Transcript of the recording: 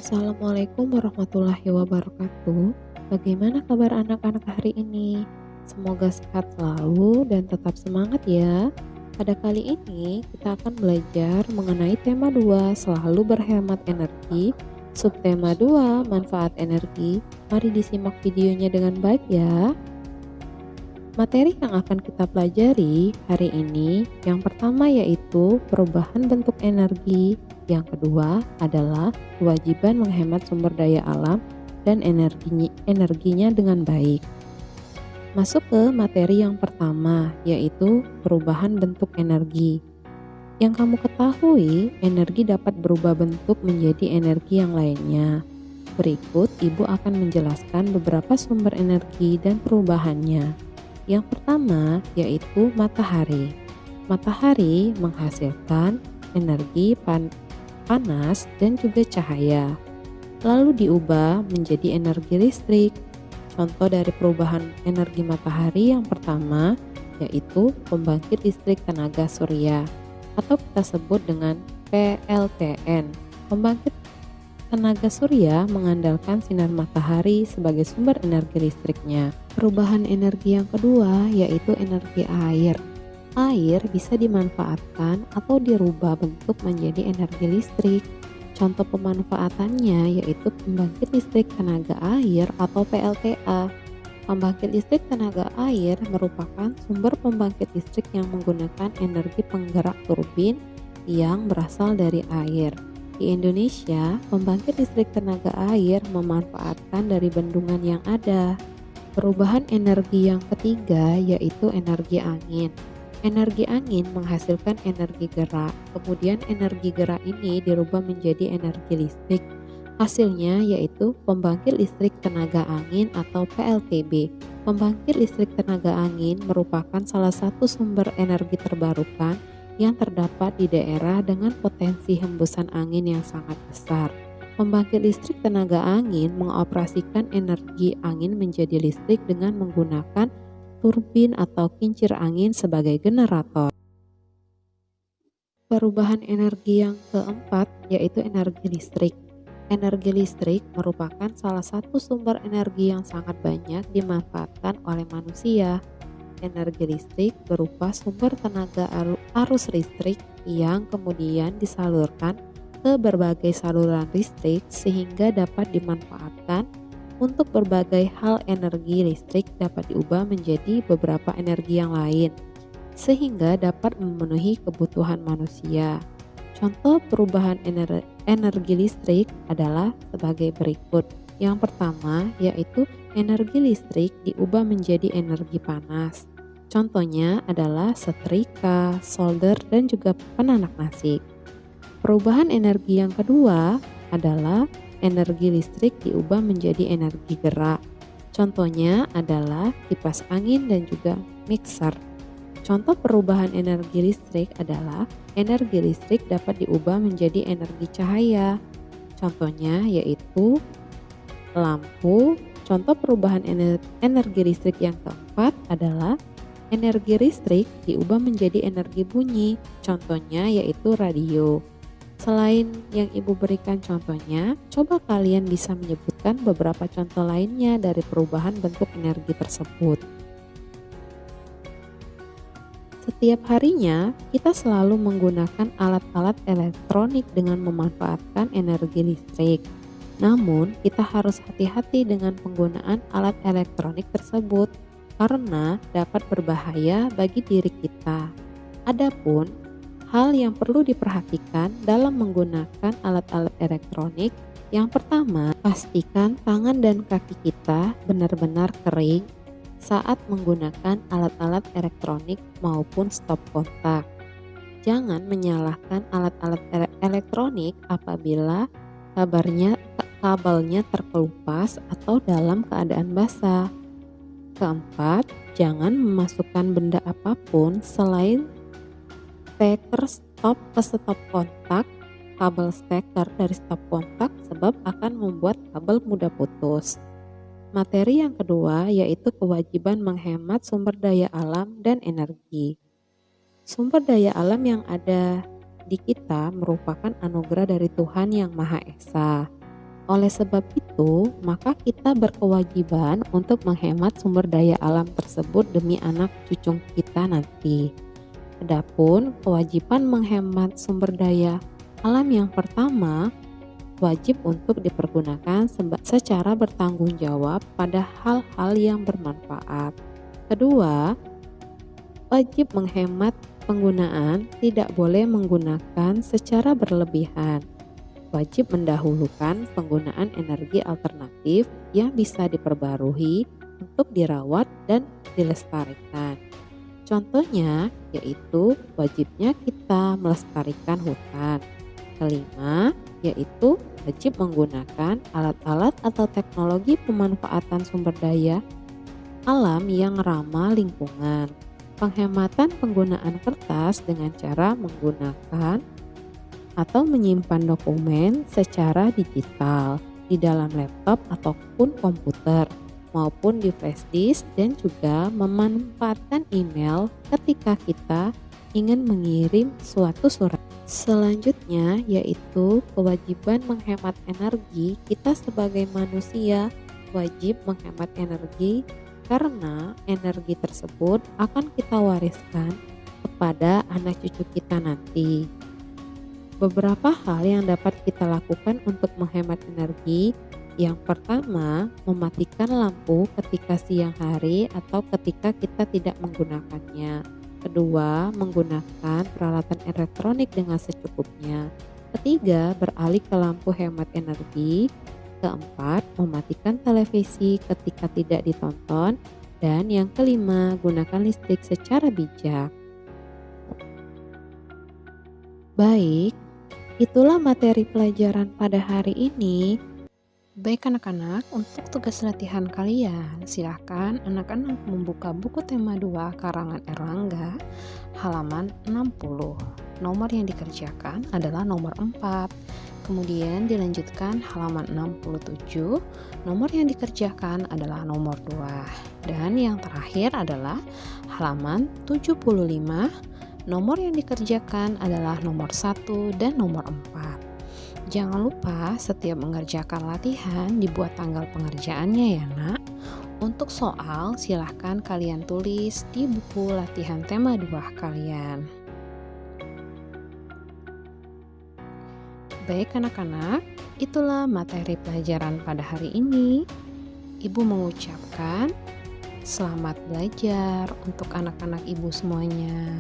Assalamualaikum warahmatullahi wabarakatuh. Bagaimana kabar anak-anak hari ini? Semoga sehat selalu dan tetap semangat ya. Pada kali ini kita akan belajar mengenai tema 2, selalu berhemat energi. Subtema 2, manfaat energi. Mari disimak videonya dengan baik ya. Materi yang akan kita pelajari hari ini, yang pertama yaitu perubahan bentuk energi, yang kedua adalah kewajiban menghemat sumber daya alam dan energinya dengan baik. Masuk ke materi yang pertama, yaitu perubahan bentuk energi. Yang kamu ketahui, energi dapat berubah bentuk menjadi energi yang lainnya. Berikut Ibu akan menjelaskan beberapa sumber energi dan perubahannya. Yang pertama yaitu matahari. Matahari menghasilkan energi panas dan juga cahaya, lalu diubah menjadi energi listrik. Contoh dari perubahan energi matahari yang pertama yaitu pembangkit listrik tenaga surya atau kita sebut dengan PLTN. Pembangkit tenaga surya mengandalkan sinar matahari sebagai sumber energi listriknya. Perubahan energi yang kedua yaitu energi air. Air bisa dimanfaatkan atau dirubah bentuk menjadi energi listrik. Contoh pemanfaatannya yaitu pembangkit listrik tenaga air atau PLTA. Pembangkit listrik tenaga air merupakan sumber pembangkit listrik yang menggunakan energi penggerak turbin yang berasal dari air. Di Indonesia, pembangkit listrik tenaga air memanfaatkan dari bendungan yang ada. Perubahan energi yang ketiga yaitu energi angin. Energi angin menghasilkan energi gerak, kemudian energi gerak ini dirubah menjadi energi listrik. Hasilnya yaitu pembangkit listrik tenaga angin atau PLTB. Pembangkit listrik tenaga angin merupakan salah satu sumber energi terbarukan yang terdapat di daerah dengan potensi hembusan angin yang sangat besar. Pembangkit listrik tenaga angin mengoperasikan energi angin menjadi listrik dengan menggunakan turbin atau kincir angin sebagai generator. Perubahan energi yang keempat yaitu energi listrik. Energi listrik merupakan salah satu sumber energi yang sangat banyak dimanfaatkan oleh manusia. Energi listrik berupa sumber tenaga arus listrik yang kemudian disalurkan ke berbagai saluran listrik sehingga dapat dimanfaatkan untuk berbagai hal. Energi listrik dapat diubah menjadi beberapa energi yang lain sehingga dapat memenuhi kebutuhan manusia. Contoh perubahan energi listrik adalah sebagai berikut. Yang pertama yaitu energi listrik diubah menjadi energi panas. Contohnya adalah setrika, solder, dan juga penanak nasi. Perubahan energi yang kedua adalah energi listrik diubah menjadi energi gerak. Contohnya adalah kipas angin dan juga mixer. Contoh perubahan energi listrik adalah energi listrik dapat diubah menjadi energi cahaya. Contohnya yaitu lampu. Contoh perubahan energi listrik yang keempat adalah energi listrik diubah menjadi energi bunyi, contohnya yaitu radio. Selain yang Ibu berikan contohnya, coba kalian bisa menyebutkan beberapa contoh lainnya dari perubahan bentuk energi tersebut. Setiap harinya, kita selalu menggunakan alat-alat elektronik dengan memanfaatkan energi listrik. Namun, kita harus hati-hati dengan penggunaan alat elektronik tersebut karena dapat berbahaya bagi diri kita. Adapun hal yang perlu diperhatikan dalam menggunakan alat-alat elektronik, yang pertama, pastikan tangan dan kaki kita benar-benar kering saat menggunakan alat-alat elektronik maupun stop kontak. Jangan menyalahkan alat-alat elektronik apabila kabelnya terkelupas atau dalam keadaan basah. Keempat, jangan memasukkan benda apapun selain steker stop ke stop kontak, kabel steker dari stop kontak sebab akan membuat kabel mudah putus. Materi yang kedua yaitu kewajiban menghemat sumber daya alam dan energi. Sumber daya alam yang ada di kita merupakan anugerah dari Tuhan Yang Maha Esa. Oleh sebab itu, maka kita berkewajiban untuk menghemat sumber daya alam tersebut demi anak cucu kita nanti. Adapun kewajiban menghemat sumber daya alam yang pertama, wajib untuk dipergunakan secara bertanggung jawab pada hal-hal yang bermanfaat. Kedua, wajib menghemat penggunaan, tidak boleh menggunakan secara berlebihan. Wajib mendahulukan penggunaan energi alternatif yang bisa diperbarui untuk dirawat dan dilestarikan. Contohnya yaitu wajibnya kita melestarikan hutan. Kelima, yaitu wajib menggunakan alat-alat atau teknologi pemanfaatan sumber daya alam yang ramah lingkungan. Penghematan penggunaan kertas dengan cara menggunakan atau menyimpan dokumen secara digital di dalam laptop ataupun komputer maupun di flash disk, dan juga memanfaatkan email ketika kita ingin mengirim suatu surat. Selanjutnya yaitu kewajiban menghemat energi. Kita sebagai manusia wajib menghemat energi karena energi tersebut akan kita wariskan kepada anak cucu kita nanti. Beberapa hal yang dapat kita lakukan untuk menghemat energi. Yang pertama, mematikan lampu ketika siang hari atau ketika kita tidak menggunakannya. Kedua, menggunakan peralatan elektronik dengan secukupnya. Ketiga, beralih ke lampu hemat energi. Keempat, mematikan televisi ketika tidak ditonton. Dan yang kelima, gunakan listrik secara bijak. Baik, itulah materi pelajaran pada hari ini. Baik anak-anak, untuk tugas latihan kalian, silahkan anak-anak membuka buku tema 2 karangan Erlangga, halaman 60. Nomor yang dikerjakan adalah nomor 4. Kemudian dilanjutkan halaman 67, nomor yang dikerjakan adalah nomor 2. Dan yang terakhir adalah halaman 75, nomor yang dikerjakan adalah nomor 1 dan nomor 4. Jangan lupa setiap mengerjakan latihan dibuat tanggal pengerjaannya ya nak. Untuk soal silahkan kalian tulis di buku latihan tema 2 kalian. Baik anak-anak, itulah materi pelajaran pada hari ini. Ibu mengucapkan selamat belajar untuk anak-anak ibu semuanya.